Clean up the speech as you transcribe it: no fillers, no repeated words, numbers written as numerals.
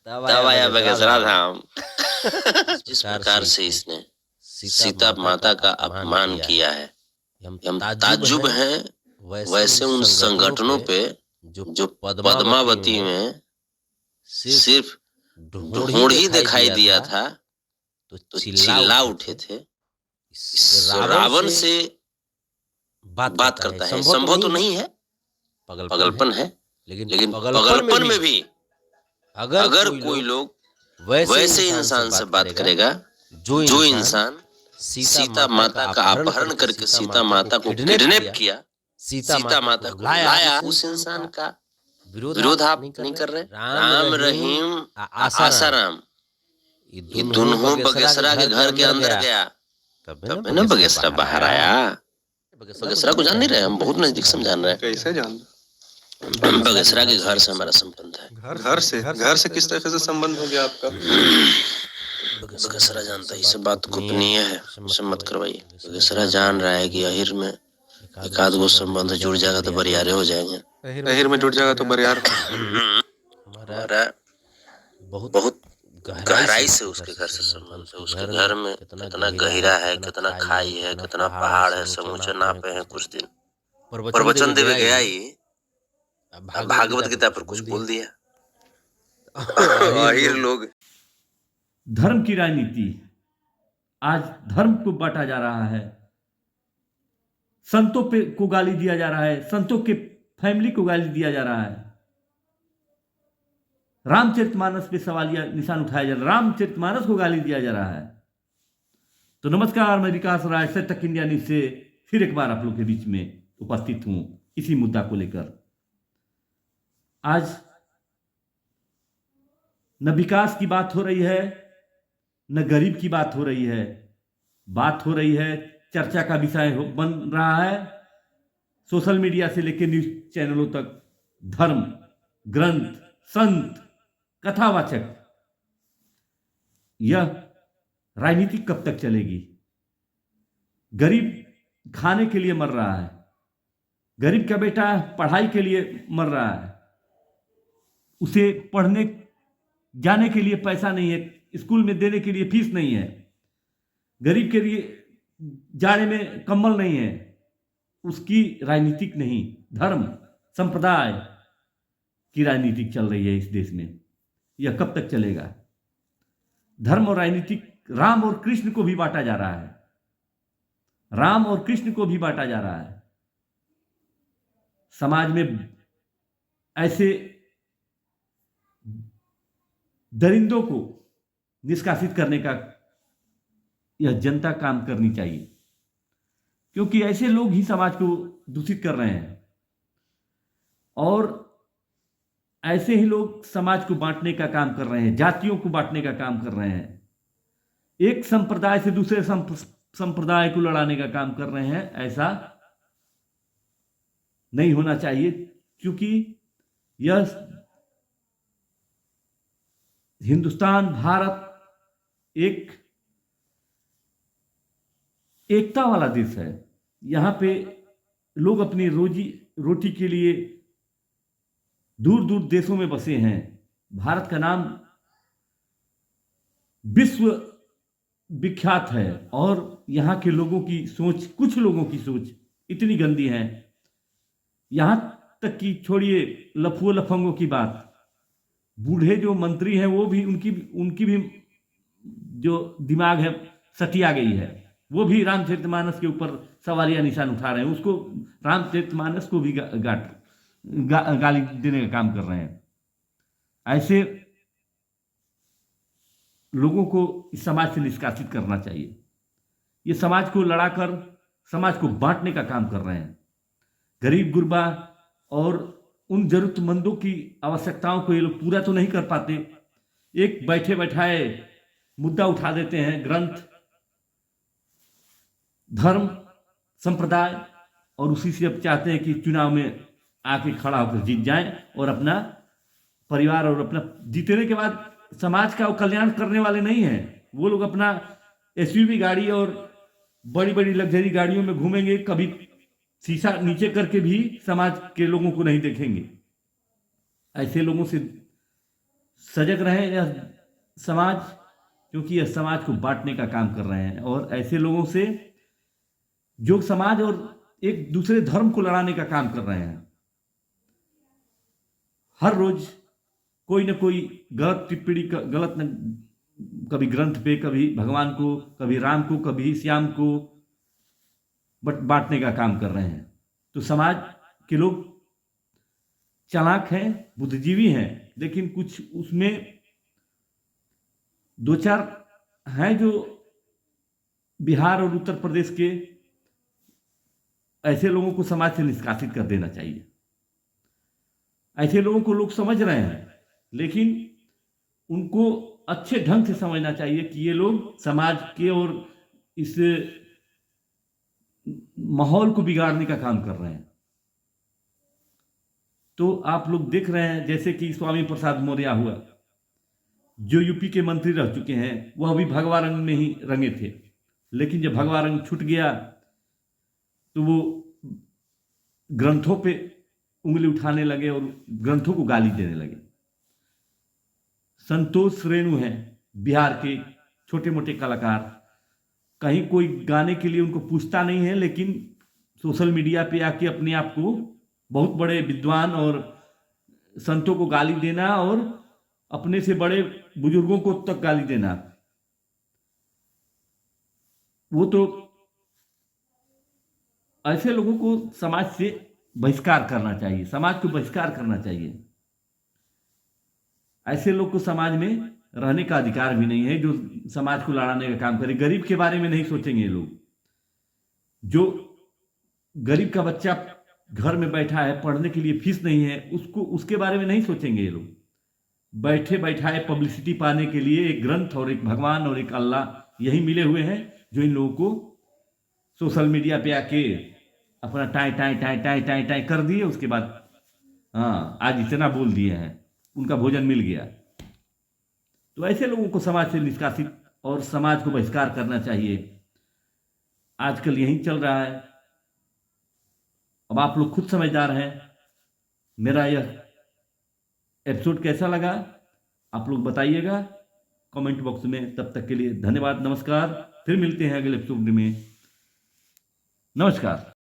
तब आया बगसरा धाम। जिस जिस प्रकार से इसने सीता माता का अपमान किया है, हम ताज्जुब हैं वैसे उन संगठनों पे जो पद्मावती में सिर्फ ढूंढ ही दिखाई दिया था तो चिल्ला उठे थे। इस रावण से बात करता है, संभव तो नहीं है, पागलपन है। लेकिन पागलपन में भी अगर कोई लोग वैसे इंसान से बात करेगा जो इंसान सीता माता का अपहरण करके सीता माता को किडनैप किया, सीता माता को लाया, उस इंसान का विरोध आप नहीं कर रहे। राम रहीम आसाराम ये दोनों बगसरा के घर के अंदर गया, तब है ना बगसरा बाहर आया। बगसरा को जान नहीं रहे हम, बहुत नजदीक से जान रहे हैं। कैसे जान? बगसरा के घर से हमारा संबंध है। घर से किस तरह से संबंध हो गया आपका? बगसरा जानता है, ये सब बात गोपनीय है, मुझसे मत करवाइए। बगसरा जान रहा है कि अहिर में एक आध गो संबंध जुड़ जाएगा तो बरियारे हो जाएंगे। अहिर में जुड़ जाएगा तो बरियार। हमारा बहुत गहराई से उसके घर से संबंध है। उसके घर में कितना गहरा है, कितना खाई है, कितना पहाड़ है, समूचे नापे हैं। कुछ दिन प्रवचन देवे गया ही भागवत गीता पर कुछ बोल दिया। अहिर लोग धर्म की राजनीति, आज धर्म को बांटा जा रहा है, संतों पे को गाली दिया जा रहा है, संतों के फैमिली को गाली दिया जा रहा है, रामचरितमानस पे सवालिया निशान उठाया जा रहा है, रामचरितमानस को गाली दिया जा रहा है। तो नमस्कार, मैं विकास राय सेट तक इंडिया न्यूज से फिर एक बार आप लोग के बीच में उपस्थित हूं इसी मुद्दा को लेकर। आज न विकास की बात हो रही है, न गरीब की बात हो रही है, बात हो रही है, चर्चा का विषय बन रहा है सोशल मीडिया से लेकर न्यूज चैनलों तक, धर्म, ग्रंथ, संत, कथावाचक। यह राजनीति कब तक चलेगी? गरीब खाने के लिए मर रहा है, गरीब का बेटा पढ़ाई के लिए मर रहा है, उसे पढ़ने जाने के लिए पैसा नहीं है, स्कूल में देने के लिए फीस नहीं है, गरीब के लिए जाने में कंबल नहीं है। उसकी राजनीतिक नहीं, धर्म संप्रदाय की राजनीतिक चल रही है इस देश में। यह कब तक चलेगा? धर्म और राजनीतिक, राम और कृष्ण को भी बांटा जा रहा है, राम और कृष्ण को भी बांटा जा रहा है। समाज में ऐसे दरिंदों को निष्कासित करने का यह जनता काम करनी चाहिए, क्योंकि ऐसे लोग ही समाज को दूषित कर रहे हैं और ऐसे ही लोग समाज को बांटने का काम कर रहे हैं, जातियों को बांटने का काम कर रहे हैं, एक संप्रदाय से दूसरे संप्रदाय को लड़ाने का काम कर रहे हैं। ऐसा नहीं होना चाहिए, क्योंकि यह हिंदुस्तान, भारत एक एकता वाला देश है। यहाँ पे लोग अपनी रोजी रोटी के लिए दूर दूर देशों में बसे हैं। भारत का नाम विश्व विख्यात है और यहाँ के लोगों की सोच, कुछ लोगों की सोच इतनी गंदी है, यहाँ तक कि छोड़िए लफुओं लफंगों की बात, बूढ़े जो मंत्री हैं वो भी उनकी भी जो दिमाग है सटिया गई है, वो भी रामचरितमानस के ऊपर सवालिया निशान उठा रहे हैं, उसको रामचरितमानस को भी गाली देने का काम कर रहे हैं। ऐसे लोगों को इस समाज से निष्कासित करना चाहिए। ये समाज को लड़ाकर समाज को बांटने का काम कर रहे हैं। गरीब गुरबा और उन जरूरतमंदों की आवश्यकताओं को ये लोग पूरा तो नहीं कर पाते। एक बैठे बैठाए मुद्दा उठा देते हैं, ग्रंथ, धर्म, संप्रदाय, और उसी से अब चाहते हैं कि चुनाव में आके खड़ा होकर जीत जाएं और अपना परिवार और अपना जीतने के बाद समाज का कल्याण करने वाले नहीं हैं। वो लोग अपना एसयूवी गाड़ी और बड़ी बड़ी लग्जरी गाड़ियों में घूमेंगे, कभी शीशा नीचे करके भी समाज के लोगों को नहीं देखेंगे। ऐसे लोगों से सजग रहे यह समाज, क्योंकि यह समाज को बांटने का काम कर रहे हैं और ऐसे लोगों से जो समाज और एक दूसरे धर्म को लड़ाने का काम कर रहे हैं। हर रोज कोई ना कोई गलत टिप्पणी, गलत कभी ग्रंथ पे, कभी भगवान को, कभी राम को, कभी श्याम को बांटने का काम कर रहे हैं। तो समाज के लोग चालाक हैं, बुद्धिजीवी हैं, लेकिन कुछ उसमें दो चार हैं जो बिहार और उत्तर प्रदेश के, ऐसे लोगों को समाज से निष्कासित कर देना चाहिए। ऐसे लोगों को लोग समझ रहे हैं, लेकिन उनको अच्छे ढंग से समझना चाहिए कि ये लोग समाज के और इस माहौल को बिगाड़ने का काम कर रहे हैं। तो आप लोग देख रहे हैं, जैसे कि स्वामी प्रसाद मौर्य हुआ, जो यूपी के मंत्री रह चुके हैं, वह भी भगवा रंग में ही रंगे थे, लेकिन जब भगवा रंग छूट गया तो वो ग्रंथों पे उंगली उठाने लगे और ग्रंथों को गाली देने लगे। संतोष रेणु हैं बिहार के छोटे मोटे कलाकार, कहीं कोई गाने के लिए उनको पूछता नहीं है, लेकिन सोशल मीडिया पे आके अपने आप को बहुत बड़े विद्वान और संतों को गाली देना और अपने से बड़े बुजुर्गों को तक गाली देना, वो तो ऐसे लोगों को समाज से बहिष्कार करना चाहिए, समाज को बहिष्कार करना चाहिए। ऐसे लोग को समाज में रहने का अधिकार भी नहीं है, जो समाज को लड़ाने का काम करे। गरीब के बारे में नहीं सोचेंगे ये लोग। जो गरीब का बच्चा घर में बैठा है, पढ़ने के लिए फीस नहीं है, उसके बारे में नहीं सोचेंगे ये लोग। बैठे बैठाए पब्लिसिटी पाने के लिए एक ग्रंथ और एक भगवान और एक अल्लाह यही मिले हुए हैं, जो इन लोगों को सोशल मीडिया पे आके अपना tie tie tie tie tie tie कर दिए। उसके बाद हाँ, आज इतना बोल दिए हैं, उनका भोजन मिल गया। तो ऐसे लोगों को समाज से निष्कासित और समाज को बहिष्कार करना चाहिए। आजकल यही चल रहा है। अब आप लोग खुद समझदार हैं। मेरा यह एपिसोड कैसा लगा आप लोग बताइएगा कमेंट बॉक्स में। तब तक के लिए धन्यवाद, नमस्कार। फिर मिलते हैं अगले एपिसोड में। नमस्कार।